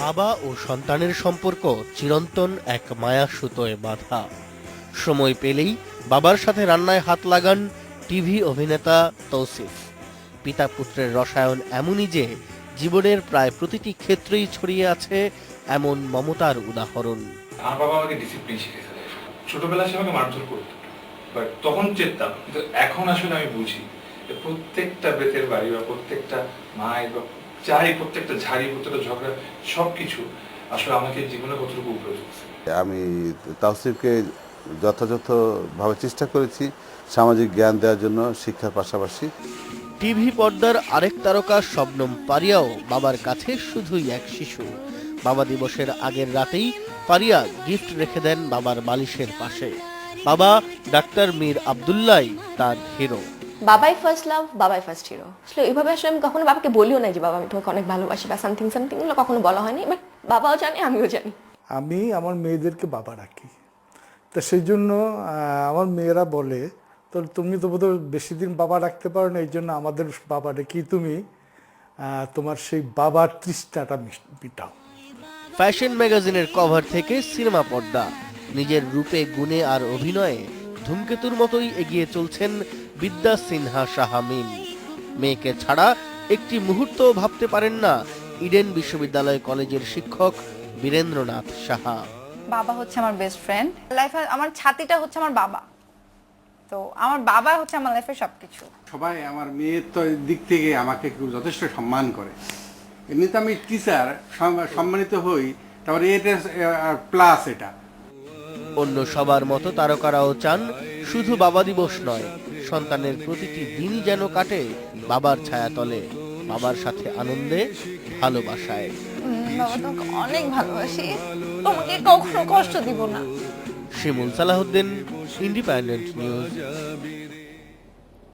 বাবা ও সন্তানের সম্পর্ক চিরন্তন এক মায়া সুতোয় বাঁধা। সময় পেলেই বাবার সাথে রান্নায় হাত লাগান টিভি অভিনেতা তৌসিফ। পিতা পুত্রের রসায়ন এমনই যে জীবনের প্রায় প্রতিটি ক্ষেত্রেই ছড়িয়ে আছে এমন মমতার উদাহরণ। আমার বাবা আমাকে ডিসিপ্লিন শিখেছে। ছোটবেলায় সে আমাকে মারধর করতো, বাট তখন চেতাম, কিন্তু এখন আসলে আমি বুঝি যে প্রত্যেকটা বেতের বাড়ি বা প্রত্যেকটা মাই বা যাই, প্রত্যেকটা ঝাড়ি, প্রত্যেকটা ঝগড়া, সবকিছু আসলে আমাকে জীবনে কতটুকু উপরে তুলছে। আমি তাওসিফকে যথাযথভাবে চেষ্টা করেছি সামাজিক জ্ঞান দেওয়ার জন্য, শিক্ষার পাশাপাশি। টিভি পর্দার আরেক তারকা শবনম পারিয়াও বাবার কাছে শুধুই এক শিশু। বাবা দিবসের আগের রাতেই পারিয়া গিফট রেখে দেন বাবার বালিশের পাশে। বাবা ডাক্তার মীর আব্দুল্লাহ তার হিরো। বাবাই ফার্স্ট লাভ, বাবাই ফার্স্ট হিরো। আসলে এইভাবে আসলে আমি কখনো বাবাকে বলিও না যে বাবা আমি তোমাকে অনেক ভালোবাসি বা সামথিং এগুলো কখনো বলা হয়নি, বাট বাবাও জানে, আমিও জানি। আমি আমার মেয়েদেরকে বাবা ডাকি, তা সেই জন্য আমার মেয়েরা বলে, তো তুমি তো বোধহয় বেশি দিন বাবা ডাকতে পারো না, এই জন্য আমাদের বাবা ডেকে তুমি তোমার সেই বাবার তৃষ্ণাটা মিটাও। ফ্যাশন ম্যাগাজিনের কভার থেকে সিনেমা পর্দা, নিজের রূপে গুণে আর অভিনয়ে ধূমকেতুর মতোই এগিয়ে চলছেন বিদ্যা সিনহা শাহামিন। মেয়েকে ছাড়া একটি মুহূর্ত ভাবতে পারেন না ইডেন বিশ্ববিদ্যালয় কলেজের শিক্ষক বীরেন্দ্রনাথ সাহা। বাবা হচ্ছে আমার বেস্ট ফ্রেন্ড। লাইফে আমার ছাতিটা হচ্ছে আমার বাবা, তো আমার বাবা হচ্ছে আমার লাইফের সবকিছু। সবাই আমার মেয়ের তো দিক থেকে আমাকে খুব যথেষ্ট সম্মান করে। এমনিতে আমি টিচার, সম্মানিত হই, তারপরে এটা প্লাস এটা। অন্য সবার মতো তারকারাও চান শুধু বাবা দিবস নয়, সন্তানের প্রতিটি দিনই যেন কাটে বাবার ছায়াতলে, বাবার সাথে আনন্দে, ভালোবাসায়। বাবা তোমাকে অনেক ভালোবাসি, তোমাকে কখনো কষ্ট দিব না। শিমুল সালাহুদ্দিন, ইন্ডিপেন্ডেন্ট নিউজ।